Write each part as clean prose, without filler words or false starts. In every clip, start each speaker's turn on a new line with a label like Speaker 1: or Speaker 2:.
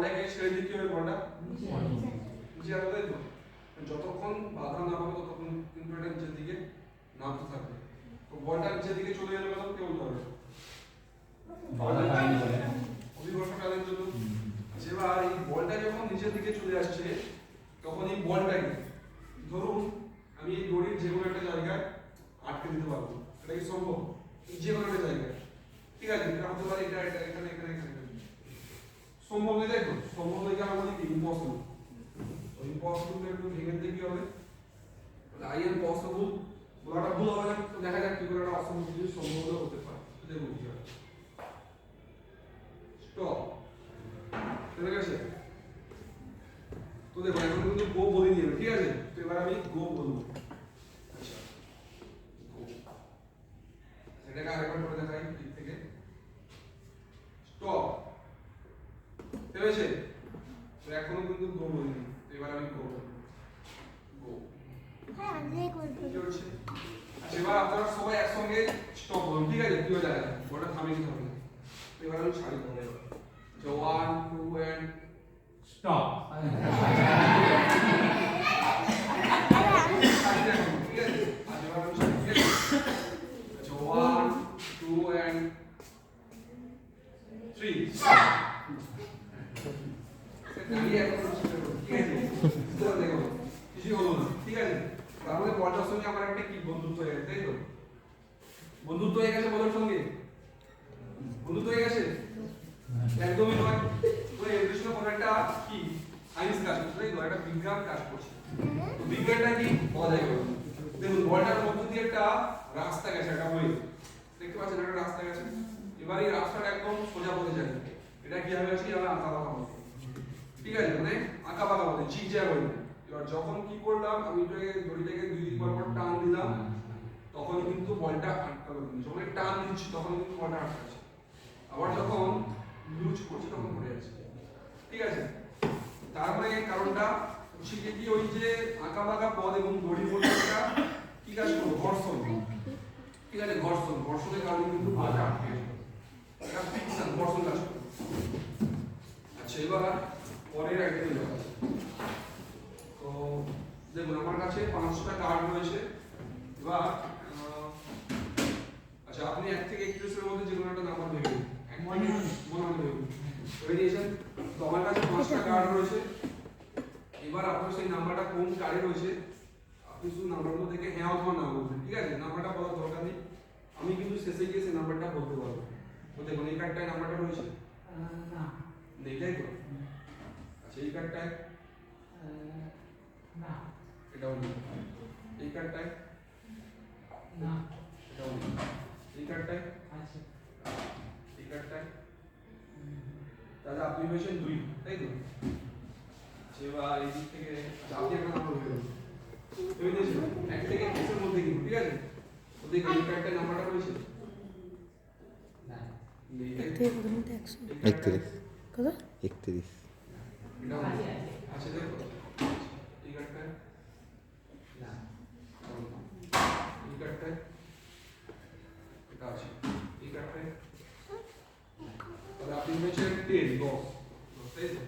Speaker 1: বলটাকে ছেড়ে দিয়ে কি হবে বলটা নিচে আসবে, তাই তো? যতক্ষণ বাধা না হবে ততক্ষণ কিন্তু এটা নিচের দিকে নামতে থাকবে। তো বলটা নিচের দিকে চলে গেলে কি বলতে হবে?
Speaker 2: বাধা পাইনি বলে
Speaker 1: অভিকর্ষ টানের জন্য। এবার এই বলটা যখন নিচের দিকে চলে আসছে তখন এই বলটাকে ধরুন আমি এই দড়ির যে কোনো একটা জায়গায় আটকে দিতে পারবো। এটা কি সম্ভব? যে কোনো একটা জায়গায়, ঠিক আছে? এটা হতে পারে এটা এটা এখানে এখানে এখানে সম্ভব নয়, তাই তো? সম্ভব নয় আমরা বলি কি ইম্পসিবল। ওই ইম্পসিবল একটু ভেঙে দিতে কি হবে? আই এম পসিবল বলাটা ভুল হবে না, তো দেখা যাক কি করে একটা অসম্ভব জিনিস সম্ভব হতে পারে। দেখুন কি হয়। স্টপ, চলে গেছে। তো দেখো এখন কিন্তু গো বলে দিবে, ঠিক আছে? তো এবার আমি গো বলবো। আচ্ছা গো, এটাকে আরেকবার করে দেখাই দিক থেকে। স্টপ, ঠিক আছে? তো এখনো কিন্তু গো বলিনি, এবার আমি গো বলবো। গো,
Speaker 3: হ্যাঁ আমি করব।
Speaker 1: কি হচ্ছে? আচ্ছা এবার আপনারা সবাই একসঙ্গে স্টপ বলুন, ঠিক আছে? কি হয়ে যায় ওটা থামিয়ে দিতে হবে। এবার আমি ছাড়ি দেবো। তো 1 2 and
Speaker 2: স্টপ
Speaker 1: বন্ধুত্ব হয়ে গেছে বলার সঙ্গে, বন্ধুত্ব হয়ে গেছে একদমই নয়। তো এর কোনো একটা কি সায়েন্স কাজ করছে, তাই তো? একটা বিজ্ঞান কাজ করছে। তো বিজ্ঞানটা কি বলা যায়? দেখুন বলটার মধ্য দিয়ে একটা রাস্তা গেছে, একটা ওয়ে দেখতে পাচ্ছেন, একটা রাস্তা গেছে। এবার এই রাস্তাটা একদম সোজা পথে যায়, এটা কি হবে? আছে আমরা আঁকা বাঁকা পথে, ঠিক আছে? মানে আঁকা বাঁকা পথে, জিগজ্যাগ ওয়ে। এবার যখন কি করলাম আমি দড়িটাকে দুই দিক বরাবর টান দিলাম তখন কিন্তু বলটা আটকাবে। যখন টান দিচ্ছি তখন কিন্তু বলটা আটকাচ্ছে। আবার যখন লুজ করছি তখন পড়ে যাচ্ছে, ঠিক আছে? তার মানে কারণটা হচ্ছে কি ওই যে আঁকা বাঁকা পথ এবং দড়ি বলটা কি কাজ করবে? ঘর্ষণ, ঠিক আছে? ঘর্ষণের কারণে কিন্তু বলটা আটকে যাবে। এটা ফ্রিকশন, ঘর্ষণ কাজ করবে। আচ্ছা এবার পরের আইটেমে যাওয়া যাক। তো দেখুন আমার কাছে 500টা কার্ড রয়েছে। এবার আচ্ছা আপনি 1 থেকে 31 এর মধ্যে যে কোনো একটা নাম্বার ভেবে নিন। 1 থেকে মনে মনে ভেবে নিয়েছেন। তো আমার কাছে 5টা কার্ড রয়েছে। এবার আপনার সেই নাম্বারটা কোন কার্ডে রয়েছে আপনি শুধু নাম্বারগুলো থেকে হ্যাঁ অথবা না বলবেন, ঠিক আছে? নাম্বারটা বলার দরকার নেই, আমি কিন্তু শেষে গিয়ে সেই নাম্বারটা বলতে পারবো। তো দেখুন এই কার্ডটায় নাম্বারটা রয়েছে
Speaker 2: না
Speaker 1: নেই, তাই তো? আচ্ছা এই কার্ডটায়
Speaker 2: না
Speaker 1: এটাও নেই, এই কার্ডটায়
Speaker 2: না
Speaker 1: এটাও নেই, এই কার্ডটায়
Speaker 2: আছে
Speaker 1: এই কার্ডটায় তাহলে আপনি হয়েছেন 2, তাই তো? এবার এই দিক থেকে আপনি একটা নাম্বার ভেবে নিন। ভেবে নিয়েছেন 1 থেকে 31 এর মধ্যে কিন্তু, ঠিক আছে? তো দেখুন এই কার্ডটায় নাম্বারটা রয়েছে
Speaker 2: না
Speaker 1: নেই,
Speaker 3: 1 থেকে কত মধ্যে 100
Speaker 4: 31
Speaker 3: কত
Speaker 4: 31
Speaker 1: এটাও আছে, দেখো এই কার্ডটায়
Speaker 2: না
Speaker 1: এই কার্ডটায় এটা আছে, এই কার্ডটায় তাহলে আপনি হয়েছেন 10 10, তাই তো?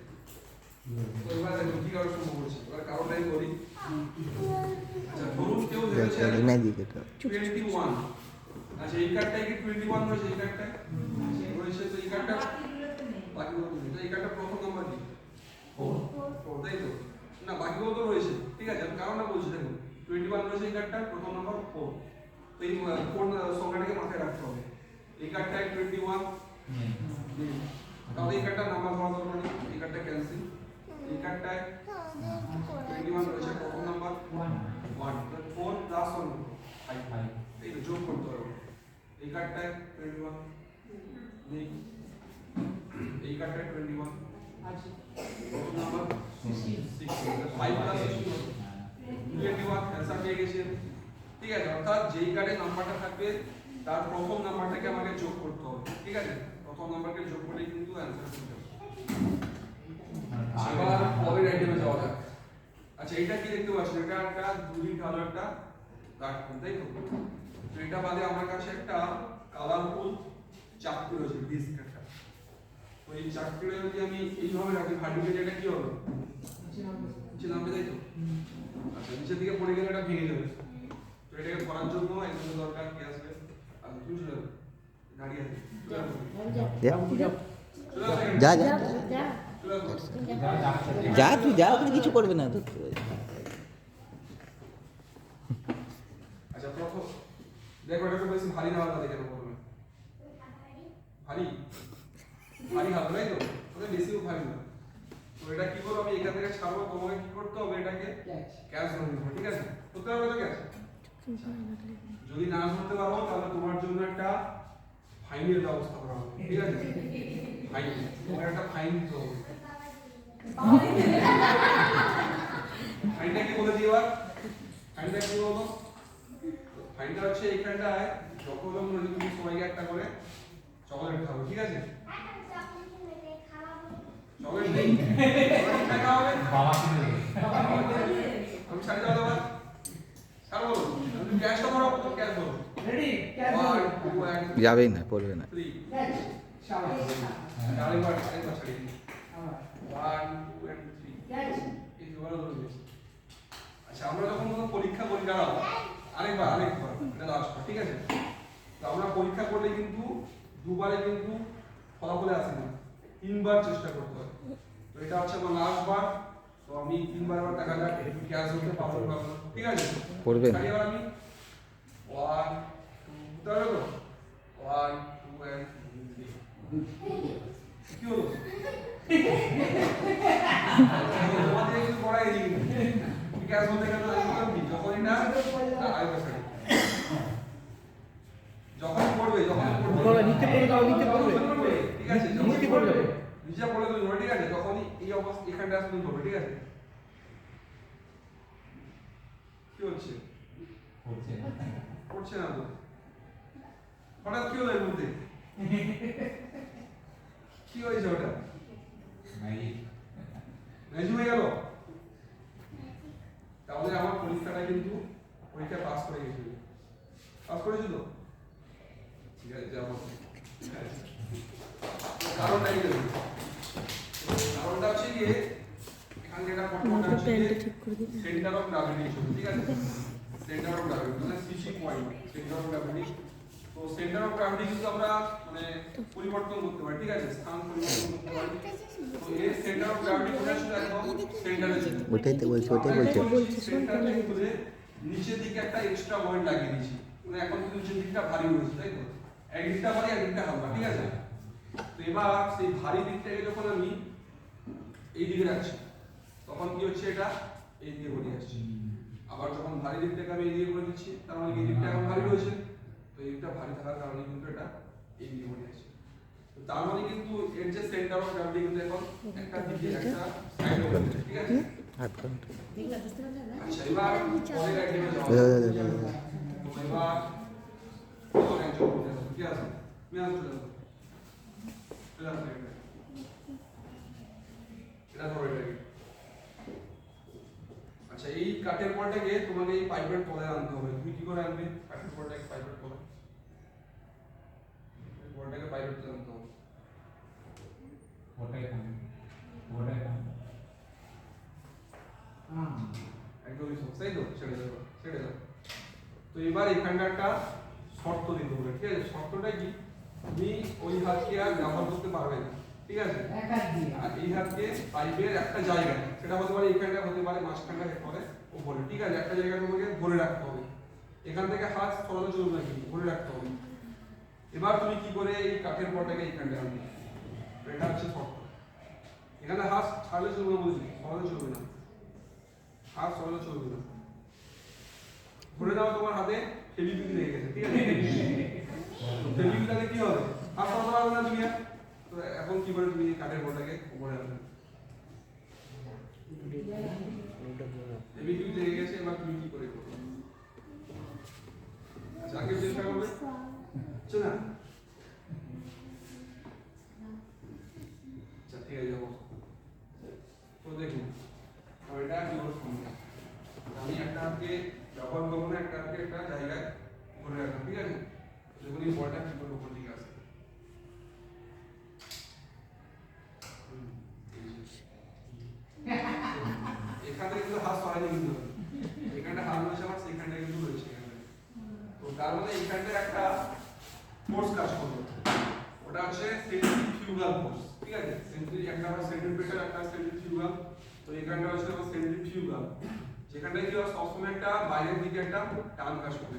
Speaker 1: তো এবার দেখুন কি কারণ সম্ভব হচ্ছে, এবার কারণটাই বলি। আচ্ছা ধরুন কেউ ভেবেছে 21, আচ্ছা এই কার্ডটাই কি 21 রয়েছে? এই কার্ডটায় রয়েছে, তো এই কার্ডটা বাকিগুলো তো নেই। তো এই কার্ডটা প্রথম নাম্বার কি? 4, তাই তো? না বাকিগুলো তো রয়েছে, ঠিক আছে? আমি কারণটা বলছি, দেখুন 21 রয়েছে এই কার্ডটা, প্রথম নাম্বার 4। তো এই 4 সংখ্যাটাকে মাথায় রাখতে হবে। এই কার্ডটায় 21 নেই, তাহলে এই কার্ডটা নাম্বার হওয়ার দরকার নেই, এই কার্ডটা ক্যান্সেল। এই কার্ডটায় 21 রয়েছে, প্রথম নাম্বার 1, 4 প্লাস 1 5, এই তো যোগ করতে হবে। এই কার্ডটায় 21 নেই, এই কার্ডটায় 21
Speaker 2: আছে
Speaker 1: প্রথম নাম্বার 16, 5 প্লাস 16 21, অ্যানসার পেয়ে গেছেন, ঠিক আছে? অর্থাৎ যেই কার্ডে নাম্বারটা থাকবে তার প্রথম নাম্বারটাকে আমাকে যোগ করতে হবে, ঠিক আছে? প্রথম নাম্বারকে যোগ করলেই কিন্তু অ্যানসার পেয়ে যাবে। এবার পরের আইটেমে যাওয়া যাক। আচ্ছা এটা কি দেখতে পাচ্ছেন? এটা একটা দুই কালো একটা দাগ, তাই তো? তো এটা বাদে আমার কাছে একটা কালারফুল চাকতি রয়েছে, ডিস্ক একটা, ওই চাকরিটা যদি আমি এইভাবে রাখি ভার্টিক্যালি, এটা কি হবে? নিচে নামবে, তাই তো? আচ্ছা, নিচের দিকে পড়ে গেলে এটা ভেঙে যাবে। তো এটাকে করার জন্য একজন দরকার কি আসবে? আর তুমি চলে যাবে, দাঁড়িয়ে আছে, চলে আসবে,
Speaker 4: যা যা
Speaker 1: চলে আসবে।
Speaker 4: যা, তুই যা, ওখানে কিছু করবে না তো।
Speaker 1: আচ্ছা, প্রথম দেখো এটা তো বেশি ভারী না হওয়া দেখে নেবো প্রথমে। ভারী ভারী হাত, তাই তো? ওটা বেশিও ভারী না। তো এটা কি করবো, আমি এখান থেকে ছাড়বো, তোমাকে কি করতে হবে? এটাকে ক্যাচ ধরে নেবো, ঠিক আছে? করতে পারবে তো ক্যাচ? যদি না ধরতে পারো তাহলে তোমার জন্য একটা ফাইনের ব্যবস্থা করা হবে, ঠিক আছে? ফাইন, তোমার একটা ফাইন দিতে হবে। ফাইনটা কি বলে দিই এবার? ফাইনটা কি বলবো? ফাইনটা হচ্ছে এইখানটায় যখন তুমি সবাইকে একটা করে চকলেট খাবে, ঠিক আছে? চকলেট নেই, চকলেট খাওয়াবে বাবা কিনে দেবে। আমি ছাড়ি দাও দাও, ছাড় বলো, তুমি ক্যাশটা ধরো, তো ক্যাশ ধরো।
Speaker 2: রেডি? ক্যাচ ধরো।
Speaker 4: যাবেই না, পড়বে না।
Speaker 1: 3
Speaker 2: ক্যাচ। শাবাশ।
Speaker 1: আরেকবার ছাড়িয়ে দিই।
Speaker 2: আবার
Speaker 1: 1 2 and 3
Speaker 2: ক্যাচ।
Speaker 1: এই দুবারও ধরবে। আচ্ছা, আমরা যখন কোনো পরীক্ষা করি দাঁড়াও, আরেকবার এটা লাস্ট, ঠিক আছে? তো আমরা পরীক্ষা করলে কিন্তু দুবারে কিন্তু ফলাফলে আসে না, 3 বার চেষ্টা করতে হয়। তো এটা হচ্ছে আমার লাস্ট বার। তো আমি 3 বার দেখা যাক ক্যাচ হতে পারবো না, ঠিক আছে?
Speaker 4: পড়বে না।
Speaker 1: এবার আমি 1 2 ধরো তো, 1 2 and 3 কি হলো? তোমাদের একটু পড়াই দিই কিন্তু ক্যাচ হতে গেলে আমি যখনই না আরেকবার ছাড়ি, যখন পড়বে
Speaker 2: পড়বে, নিচে পড়ে যাও, নিচে পড়বে।
Speaker 1: ঠিক আছে?
Speaker 2: নিচে পড়ে যাবে।
Speaker 1: নিচে পড়ে তুমি ধরো, ঠিক আছে? যখনই এই অবস্থা এখানটা আসবে তুমি ধরবে, ঠিক আছে? কি হচ্ছে? পড়ছে না তো, হঠাৎ কি হলো এর মধ্যে? কি হয়েছে ওটা? ম্যাজিক হয়ে গেল। তাহলে আমার পরীক্ষাটা কিন্তু পরীক্ষা পাস করে গেছি, পাস করেছি তো, ঠিক আছে? যাবো, কারণটা কি দেবো? কারণটা হচ্ছে গিয়ে এখান থেকে একটা পটটা হচ্ছে সেন্টার অফ গ্র্যাভিটি, ঠিক আছে? সেন্টার অফ গ্র্যাভিটি মানে CC point, centre of gravity. তো সেন্টার অফ গ্র্যাভিটি কিন্তু আমরা মানে পরিবর্তন করতে পারি, ঠিক আছে? স্থান পরিবর্তন করতে পারি। তো এর সেন্টার অফ গ্র্যাভিটি কোথায় ছিল? একদম সেন্টারে ছিল।
Speaker 4: ওটাই তো বলছি, ওটাই বলছি।
Speaker 1: সেন্টারে খুলে নিচের দিকে একটা এক্সট্রা ওয়েট লাগিয়ে দিয়েছি, মানে এখন কিন্তু নিচের দিকটা ভারী হয়েছে, তাই তো? একদিকটা ভারী, একদিকটা হালকা, ঠিক আছে? তো এবার সেই ভারী দিকটাকে যখন আমি এই দিকে রাখছি, তখন কি হচ্ছে? এটা এই দিকে ঘুরে আসছে। আবার যখন ভারী দিকটাকে আমি এই দিকে করে দিচ্ছি, তার মানে এই দিকটা এখন ভারী রয়েছে, তো এই দিকটা ভারী থাকার কারণে কিন্তু এটা এই দিকে ঘুরে আসছে। তো তার মানে কিন্তু এর যে সেন্টার অফ গ্র্যাভিটি কিন্তু এখন একটা দিকে একটা সাইডে হচ্ছে, ঠিক আছে?
Speaker 4: আধ ঘন্টা।
Speaker 1: আচ্ছা, এবার পরের আইটেমে যাও। তো এবার কত র্যাঙ্ক করতে হবে, ঠিক আছে? আমি আসলে চলে আসবে এটা ধরে রাখি। আচ্ছা, এই কাঠের পরটাকে তোমাকে এই পাইপের তলায় আনতে হবে। তুমি কি করে আনবে কাঠের পরটাকে পাইপের তলায়? পরটাকে পাইপের তলায় আনতে হবে। একদমই সহজ, তাই তো? ছেড়ে দাও। তো এবার এখানটা একটা শর্ত দিতে হবে, ঠিক আছে? শর্তটা কি? তুমি ওই হাতকে আর ব্যবহার করতে পারবে না, ঠিক আছে? আর এই হাতকে পাইপের একটা জায়গায়, সেটা হতে পারে এখানটা, হতে পারে মাঝখানটা, হতে পারে উপরে, ঠিক আছে? একটা জায়গায় তোমাকে ধরে রাখতে হবে। এখান থেকে হাত সরানো চলবে না, কিন্তু ধরে রাখতে হবে। এবার তুমি কি করে এই কাঠের পরটাকে এইখানটা আনবে? এটা হচ্ছে শর্ত। এখানে হাত ছাড়লে চলবে না, বলছি সরালে চলবে না, হাত সরালে চলবে না। ধরে নাও তোমার হাতে ফেভিকুইক লেগে গেছে, ঠিক আছে? ফেভিকুইকটাতে কি হবে? হাত সরাতে পারবে না তুমি। তো এখন কি করে তুমি কাঠের বলটাকে উপরে আনবে? ফেভিকুইক লেগে গেছে, এবার তুমি কি করে করবে? আচ্ছা, আগে চেষ্টা করবে, বুঝছো না? আচ্ছা, ঠিক আছে, যাবো। তো দেখুন এটা কি করে সম্ভব? আমি একটা হাতকে ব্যবহার করবো না, একটা হাতকে একটা জায়গায় ধরে রাখবো, ঠিক আছে? দেখুন এই বলটা কি করে উপর দিকে আসে। এইখানটায় একটা ফোর্স কাজ করবে, ওটা হচ্ছে সেন্ট্রিফিউগাল ফোর্স, ঠিক আছে? একটা সেন্ট্রিপিটাল একটা সেন্ট্রিফিউগাল, তো এইখানটা হচ্ছে সেন্ট্রিফিউগাল, যেখানটায় কি হয় সবসময় একটা বাইরের দিকে একটা টান কাজ করবে।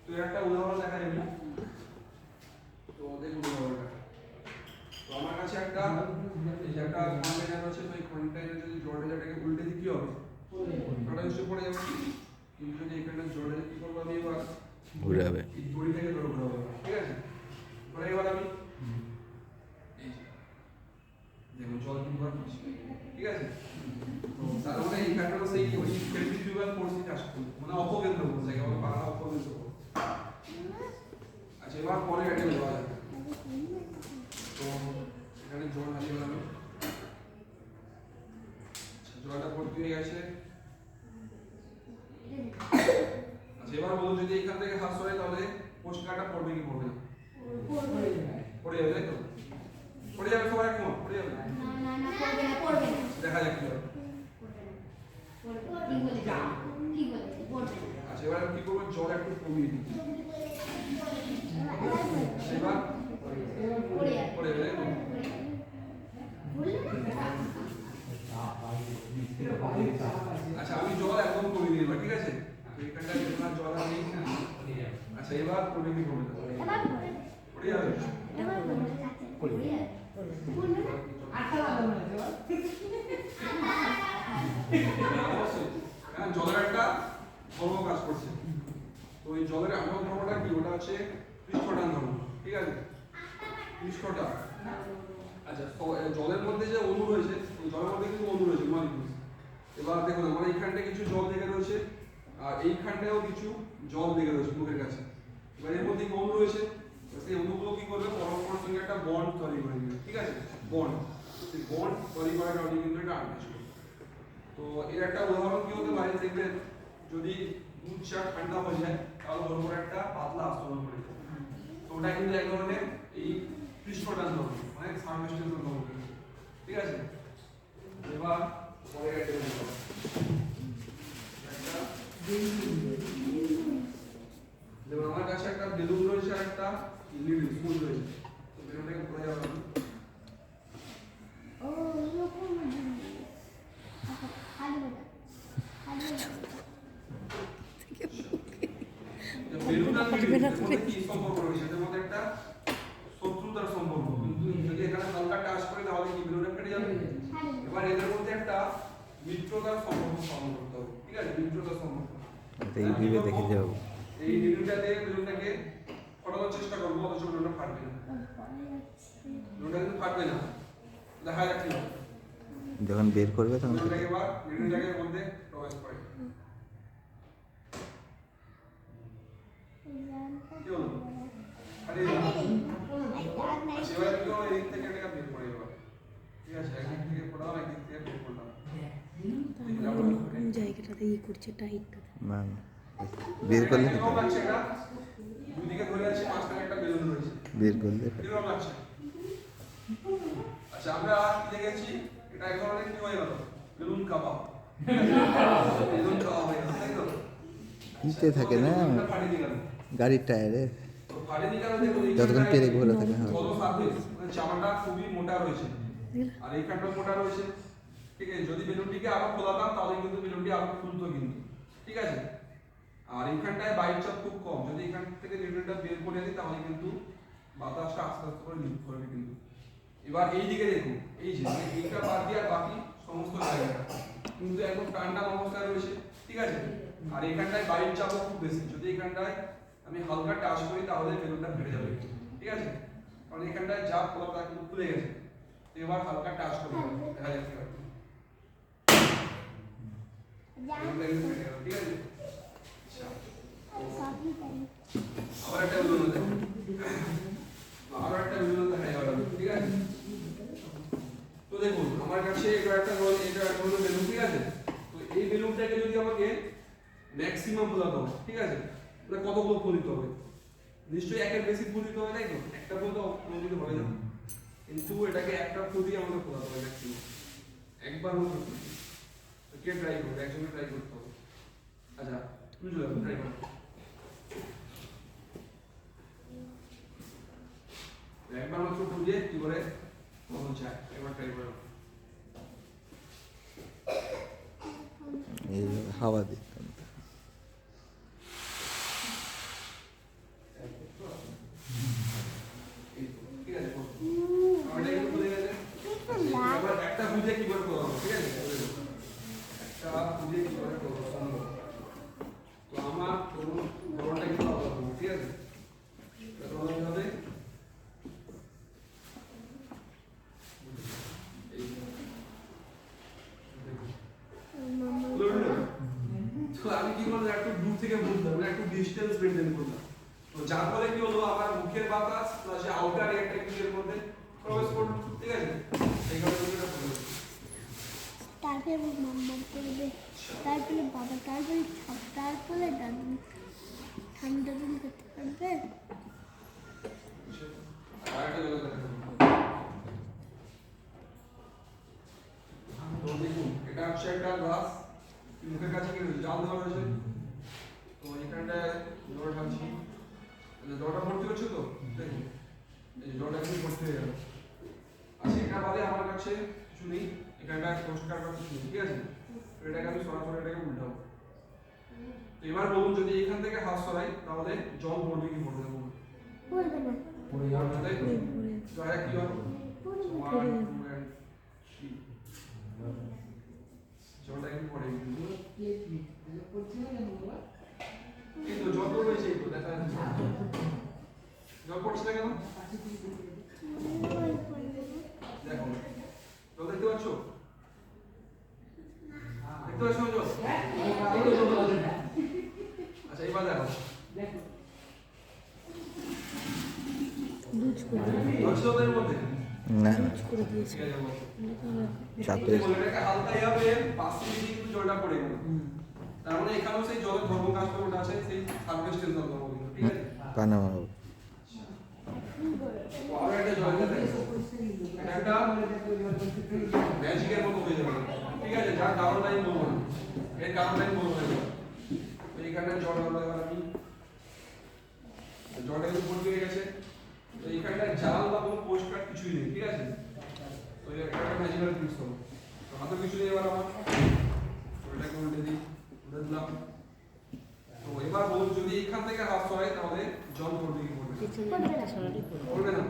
Speaker 1: তো এর একটা উদাহরণ দেখা যাবে, তো দেখুন উদাহরণটা। তো আমার কাছে একটা এই যে একটা কন্টেইনার আছে, তো এই কন্টেইনারে যদি জলটা যেটাকে উল্টে দিই কি হবে? ওটা নিশ্চয়ই পড়ে যাবে। কিন্তু যদি এখানে জলটা কি করবো আমি এবার
Speaker 4: ঘুরাবে।
Speaker 1: এই দড়িটাকে ধরে ঘোরাবো, ঠিক আছে? পরে এবার আমি এই যে দেখুন জল কিন্তু আর পড়ছে, ঠিক আছে? তো তার মানে এইখানটা সেই ওই সেন্ট্রিফিউগাল ফোর্সই কাজ করবে, মানে অপকেন্দ্র ফোর্স, যাকে আমরা বাংলা অপকেন্দ্র ফোর্স। আচ্ছা এবার পরে এটা যাওয়া যাবে। তো এখানে জল ঢালিয়ে গেল, জলটা ভর্তি হয়ে গেছে। আচ্ছা এবার বলুন যদি এখান থেকে হাত সরে তাহলে পোস্টকারটা পড়বে কি পড়বে না? পড়ে যাবে, তাই তো? পড়ে যাবে সবাই একমত? পড়ে যাবে? দেখা যাক কি হবে। আচ্ছা এবার কি করবো, জল একটু কমিয়ে দিই। এবার পড়ে যাবে, তাই তো? আচ্ছা আমি জল একদম কমিয়ে দিই এবার, ঠিক আছে? তো এখানটা যেখানে জল আমি আচ্ছা এবার পড়বে কি পড়বে না? পড়ে যাবে। অবশ্যই, কারণ জলের একটা ধর্ম কাজ করছে। তো এই জলের আমার ধর্মটা কি, ওটা হচ্ছে পৃষ্ঠটান ধর্ম, ঠিক আছে? পৃষ্ঠটা। আচ্ছা তো জলের মধ্যে যে অণু রয়েছে, ওই জলের মধ্যে কিন্তু অণু রয়েছে, মলিকিউলস। এবার দেখুন আমার এইখানটায় কিছু জল লেগে রয়েছে, আর এইখানটায়ও কিছু জল লেগে রয়েছে মুখের কাছে। এবার এর মধ্যে অণু রয়েছে, সেই অণুগুলো কি করবে, পরস্পরের সঙ্গে একটা বন্ড তৈরি করে নেবে, ঠিক আছে? বন্ড, সেই বন্ড তৈরি করার কারণে কিন্তু এটা আটকে ছিল। তো এর একটা উদাহরণ কি হতে পারে, দেখবেন যদি দুধ চা ঠান্ডা হয়ে যায় তাহলে ওর উপর একটা পাতলা আস্তরণ পড়ে যায়। তো ওটা কিন্তু এক ধরনের এই পৃষ্ঠটান ধর্ম, মানে সারফেস টেনশন ধর্ম, ঠিক আছে? এবার পরের একটা যেমন আমার কাছে একটা বেলুন রয়েছে আর একটা লিড স্পুন রয়েছে, তো বেলুনটাকে পড়ে যাবে। বেলুন আর লিডের মধ্যে কি সম্পর্ক রয়েছে? এর মধ্যে একটা শত্রুতার সম্পর্ক, কিন্তু যদি এখানে হালকা টাচ করে তাহলে কি বেলুনটা ফেটে যাবে? এবার এদের মধ্যে একটা মিত্রতার সম্পর্ক স্থাপন করতে হবে, ঠিক আছে? মিত্রতার সম্পর্ক
Speaker 4: এই ভিডিও দেখে যাও।
Speaker 1: এই বেলুনটা দিয়ে বেলুনটাকে ফটানোর চেষ্টা করবো, অথচ বেলুনটা ফাটবে না। বেলুনটা কিন্তু ফাটবে না, দেখা যাক কি হবে।
Speaker 4: যখন বের করবে তখন
Speaker 1: বেলুনটাকে এবার বেলুনটাকে এর মধ্যে প্রবেশ করে কি হলো? ফাটিয়ে দিলাম। আচ্ছা এবার কি হলো, এই থেকে এটা বের করে এবার, ঠিক আছে? একদিক থেকে পড়াও, একদিক থেকে বের করলাম।
Speaker 3: কোন জায়গাটাতে ই করছে টাইট।
Speaker 4: না বের করলে কি
Speaker 1: কিরকম লাগছে এটা? দুদিকে ধরে আছে, মাঝখানে একটা বেলুন রয়েছে,
Speaker 4: বের করলে
Speaker 1: কিরকম লাগছে? আচ্ছা আমরা কি দেখেছি, এটা এক ধরনের কি হয়ে গেল, বেলুন কাবাব। বেলুন কাবাব হয়ে গেল, তাই তো?
Speaker 4: নিতে থাকে না
Speaker 1: ফাটিয়ে দিলাম।
Speaker 4: গাড়ির টায়ারে
Speaker 1: তো ফাটিয়ে দিলাম, দেখুন
Speaker 4: যতক্ষণ পেরে ঘোরা থাকে। হ্যাঁ
Speaker 1: বড় সারফেস, মানে চামড়াটা খুবই মোটা রয়েছে, আর এইখানটা মোটা রয়েছে, ঠিক আছে? যদি বেলুনটিকে আরো খোলাতাম তাহলে কিন্তু বেলুনটি আরো খুলতো কিন্তু, ঠিক আছে? আর এইখানটায় বাইর চাপ খুব কম, যদি এখান থেকে বেলুনটা বের করে দিই তাহলে কিন্তু বাতাসটা আস্তে আস্তে করে লিক করবে কিন্তু। এবার এই দিকে দেখুন, এই যে মানে এইটা বাদ দিয়ে আর বাকি সমস্ত জায়গাটা কিন্তু একদম টান টান অবস্থায় রয়েছে, ঠিক আছে? আর এখানটায় বাইরের চাপও খুব বেশি, যদি এখানটায় আমি হালকা টাচ করি তাহলে বেলুনটা ফেটে যাবে, ঠিক আছে? কারণ এখানটায় চাপ পুরোটা কিন্তু খুলে গেছে। তো এবার হালকা টাচ করি, দেখা যাচ্ছে বেলুনটা কিন্তু ফেটে গেল, ঠিক আছে? আচ্ছা আবার একটা বেলুন দেখুন, আবার একটা বেলুন দেখা গেল, ঠিক আছে? তো দেখুন আমার কাছে এটা একটা হলো বেলুন, ঠিক আছে? তো এই বেলুনটাকে যদি আমাকে ম্যাক্সিমাম বোঝাতে হবে, ঠিক আছে? তাহলে কতগুলো ফুল দিতে হবে? নিশ্চয়ই একের বেশি ফুল দিতে হবে, তাই তো? একটা ফুল তো ফুল দিতে হবে না, কিন্তু এটাকে একটা ফুল দিয়ে আমাদের ফোলাতে হবে ম্যাক্সিমাম, একবার মতো। তো কে ট্রাই করবে? একজনকে ট্রাই করতে হবে। আচ্ছা তুমি চলে আসো, ট্রাই করো। একবার মাত্র বুঝে কি করে বলুন চাই একবার ট্রাই করো
Speaker 4: এই হাওয়া দিতাম
Speaker 1: ঠিক আছে আমার এটা বুঝে গেছে এবার একটা বুঝে কি করে করব ঠিক আছে একটা বুঝে কি করে করব তো আমার ধরনটা কি হবে ঠিক আছে ধরন হবে তো আমি কি করলাম একটু দূর থেকে বুঝলাম মানে একটু ডিসটেন্স মেইনটেইন করলাম তো যার ফলে কি হলো আমার মুখের বাতাস প্লাস আউটার এয়ারটা এর মধ্যে প্রবেশ করলো ঠিক আছে এই কারণে এটা প্রবেশ
Speaker 5: তারপরে মাম্মা করবে তারপরে বাবা তারপরে সব তারপরে দাদু ঠান্ডা দিন করতে পারবে
Speaker 1: আরেকটা জায়গা দেখো তো দেখুন এটা হচ্ছে একটা গ্লাস মুখের কাছে কি জাল দেওয়া রয়েছে তো এখানটায় জল ঢালছি জলটা ভর্তি হচ্ছে তো দেখুন এই জলটা কিন্তু ভর্তি হয়ে গেল আচ্ছা এটা বাদে আমার কাছে কিছু নেই এখানটা পরিষ্কার করার কিছু নেই ঠিক আছে তো এটাকে আমি সরাসরি এটাকে উল্টাবো তো এবার বলুন যদি এখান থেকে হাত সরাই তাহলে জল পড়বে কি পড়বে না
Speaker 5: বলবে না
Speaker 1: পড়ে যাবে তাই তো জলটা কি হবে
Speaker 5: পড়বে না।
Speaker 1: 1 2 and 3 জলটা কি পড়ে কিন্তু জল পড়েছে এই তো দেখা যাচ্ছে জল পড়ছে না কেন দেখো জল দেখতে পাচ্ছ দেখতে পাচ্ছ জল আচ্ছা এবার দেখো
Speaker 3: লুজ করে দিয়েছে
Speaker 1: জল ছিল তো এর মধ্যে
Speaker 4: না
Speaker 3: লুজ করে দিয়েছে
Speaker 1: ঠিক আছে বলো।
Speaker 4: চাপে
Speaker 1: এই বলটাকে হালকা যাবে পাশে দিকে কিন্তু জলটা পড়ে গেল তার মানে এখানেও সেই জলের ধর্মকাষ্টটা আছে সেই সারফেস টেনশন ধর্ম ঠিক আছে
Speaker 4: পানামা
Speaker 1: আর একটা জল এটা একটা ম্যাজিকের মতো হয়ে যাবে ঠিক আছে যার কারণটা আমি বলবো না এর কারণটা আমি বলবো না তো এইখানটা জল হলো এবার আমি জলটা কিন্তু ভর্তি হয়ে গেছে তো এইখানটা জাল বা কোনো পোস্টকার্ড কিছুই নেই ঠিক আছে তো একটা ম্যাজিক্যাল ফিক্স হলো তো হাতে কিছু নেই এবার আমার ওটাকে উল্টে দিই উল্টে দিলাম তো এবার বলুন যদি এখান থেকে হাত সরাই তাহলে জল পড়বে কি পড়বে
Speaker 3: পিছনে হাতটা সরালেই পড়বে
Speaker 1: পড়বে না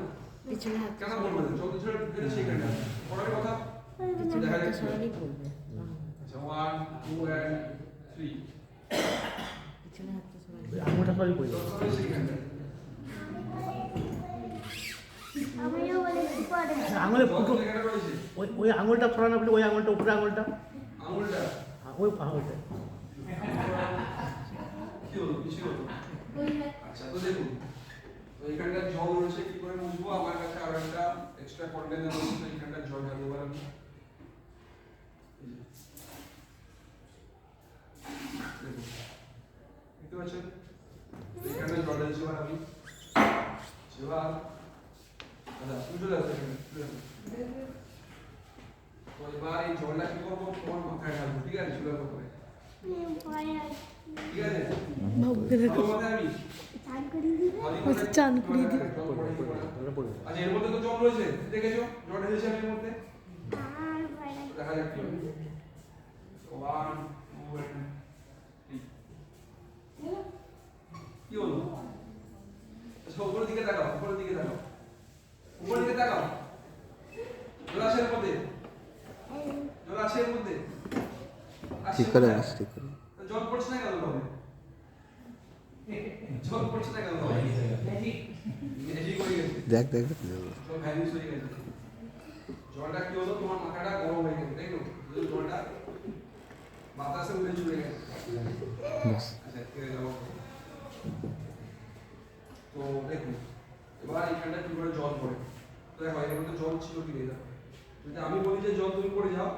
Speaker 3: পিছনে হাত
Speaker 1: কেন পড়বে না জল ছেড়ে ফেলেছি এখানটা পড়ার কথা
Speaker 3: পিছনে
Speaker 1: দেখা
Speaker 3: হাতটা
Speaker 1: যাচ্ছে
Speaker 3: সরালেই পড়বে
Speaker 1: আচ্ছা 1 2 and 3
Speaker 3: পিছনে হাতটা সরালেই
Speaker 2: আঙুলটা সরি পড়ে
Speaker 1: জল পড়েছে এখানটা
Speaker 5: আমিও বলেছি পরে
Speaker 2: আঙুলে
Speaker 1: জল
Speaker 2: ফুটো
Speaker 1: তো এখানে রয়েছে
Speaker 2: ওই আঙুলটা ছড়ানো বলে ওই আঙুলটা উপরে আঙুলটা
Speaker 1: আঙুলটা
Speaker 2: ওই আঙুলটা
Speaker 1: কি হলো কিছু হলো আচ্ছা তো দেখুন তো এখানটা জল রয়েছে কি করে বুঝবো আমার কাছে আরো একটা এক্সট্রা কন্টেনার রয়েছে তো এখানটা জল ঢালবো এবার আমি দেখুন দেখতে পাচ্ছেন তো এখানটা জল ঢালছি এবার আমি এবার আচ্ছা তুমি চলে আসো এখানে চলে আসো। তো এবার এই জলটা কি করবো তোমার মাথায় ঢালবো ঠিক আছে চলে আসো করে
Speaker 5: পরে
Speaker 1: ঠিক আছে
Speaker 3: ভাবতে দেখো
Speaker 1: ভালো মাথায় আমি
Speaker 5: চান করে দিবে
Speaker 3: আচ্ছা, চান করিয়ে দিই।
Speaker 1: আচ্ছা এর মধ্যে তো জল রয়েছে দেখেছো জল ঢেলেছি আমি এর মধ্যে
Speaker 5: আর বাইরে
Speaker 1: দেখা যাক কি হবে 1 2 and 3 কি হলো আচ্ছা উপরের দিকে তাকাও উপরের দিকে তাকাও উপরের দিকে তাকাও জল আছে এর মধ্যে জল আছে এর মধ্যে
Speaker 4: ঠিক করে বস ঠিক করে
Speaker 1: জল পড়ছে না কেন তবে জল পড়ছে না কেন তবে ম্যাজিক হয়ে গেছে
Speaker 4: দেখ দেখ দেখ।
Speaker 1: জল ভ্যানিশ হয়ে গেছে জলটা কি হলো তোমার মাথাটা গরম হয়ে গেছে তাই তো যদি জলটা বাতাসে উড়ে চলে গেছে
Speaker 4: বাস।
Speaker 1: আচ্ছা ছেড়ে যাবো তো দেখুন এবার এখানটা কি করে জল পড়ে তো দেখো এর মধ্যে জল ছিল কি নেই দেখো যদি আমি বলি যে জল তুমি পড়ে যাও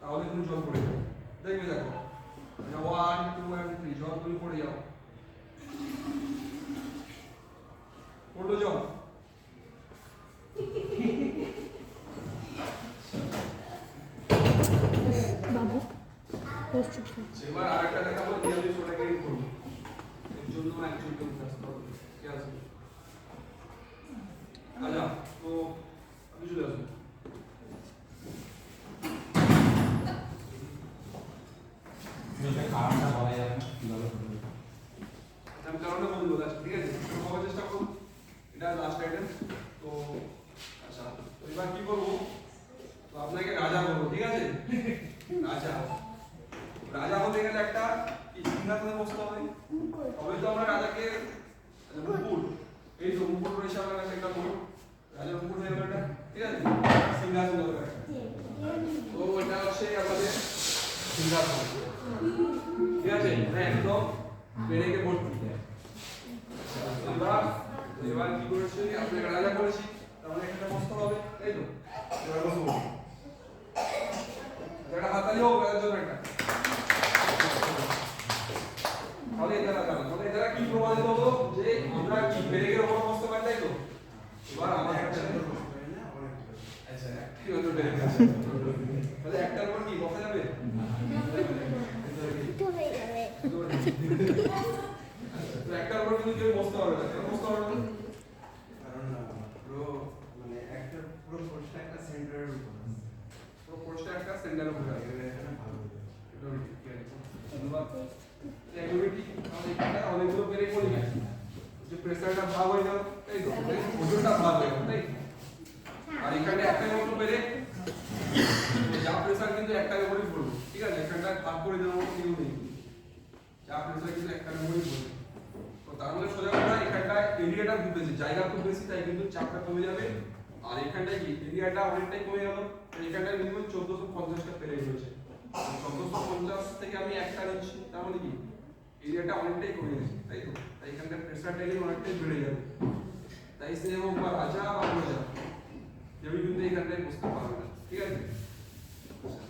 Speaker 1: তাহলে তুমি জল পড়ে যাবে দেখবে দেখো 1 2 and 3 জল তুমি পড়ে যাও পড়লো জল
Speaker 3: বাবু প্রস্তুত
Speaker 1: এবার আরেকটা দেখাবো যে আমি ওটাকে রিড করব এর জন্য একজন কেউ আসতে হবে কে আসবে আচ্ছা এটা লাস্ট আইটেম। তো আচ্ছা, তো এবার কি করবো, তো আপনাকে রাজা বলবো, ঠিক আছে? রাজা রাজা হতে গেলে একটা কি সিংহাসনে বসতে হবে, তবে তো আমরা রাজাকে মুকুট, এই তো মুকুট রয়েছে আমার কাছে একটা মুকুট, রাজার মুকুট হয়ে গেল এটা, ঠিক আছে? সিংহাসন দরকার, তো এটা হচ্ছে আমাদের সিংহাসন, ঠিক আছে? একদম বেড়েকে ভর্তি। এবার এবার কি করেছি, আপনাকে রাজা করেছি, তাহলে এখানে বসতে হবে, তাই তো? এবার বসবো, একটা হাতালি হোক রাজার জন্য একটা। তাহলে এরা কি প্রমাণিত হলো যে আমরা কি বেরেকের উপর বসতে পারি, তাই তো? এবার আমার কাছে আচ্ছা ঠিক আছে, বেরেক আছে, তাহলে একটার উপর কি বসা যাবে?
Speaker 5: তো হয়ে যাবে।
Speaker 1: তো একটার উপর কিন্তু কেউ বসতে পারবে না, কেন বসতে পারবে না?
Speaker 6: কারণ পুরো মানে একটা পুরো কোর্সটা একটা সেন্টারের উপর আছে।
Speaker 1: পুরো কোর্সটা একটা সেন্টারের উপর আছে,
Speaker 6: এখানে ভালো হবে।
Speaker 1: এটা ঠিক আছে। ধন্যবাদ। এগুলো ঠিক, আমাদের এখানে অনেকগুলো বেরেক পড়ে গেছে, যে প্রেসারটা ভাগ হয়ে গেল, তাই তো? ওজনটা ভাগ হয়ে গেল, তাই? আর এখানে একটা মতো বেরেক, যা প্রেসার কিন্তু একটার উপরই পড়বে, ঠিক আছে? এখানটা ভাগ করে দেওয়ার মতো কেউ নেই, যা প্রেসার কিন্তু একটার উপরই পড়বে। তো তার মানে সোজা কথা, এখানটায় এরিয়াটা খুব বেশি, জায়গা খুব বেশি, তাই কিন্তু চাপটা কমে যাবে। আর এখানটায় কি এরিয়াটা অনেকটাই কমে গেল, এখানটায় মিনিমাম 1450টা প্লেট রয়েছে, 1450 থেকে আমি একটা নিচ্ছি, তার মানে কি এরিয়াটা অনেকটাই কমে গেছে, তাই তো? তাই এখানকার প্রেসারটা কিন্তু অনেকটাই বেড়ে যাবে, তাই সে হোক বা রাজা বা প্রজা কেউ কিন্তু এখানটায় বুঝতে পারবে না, ঠিক আছে?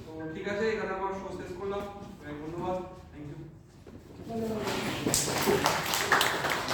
Speaker 1: তো ঠিক আছে, এখানে আমার শো শেষ করলাম।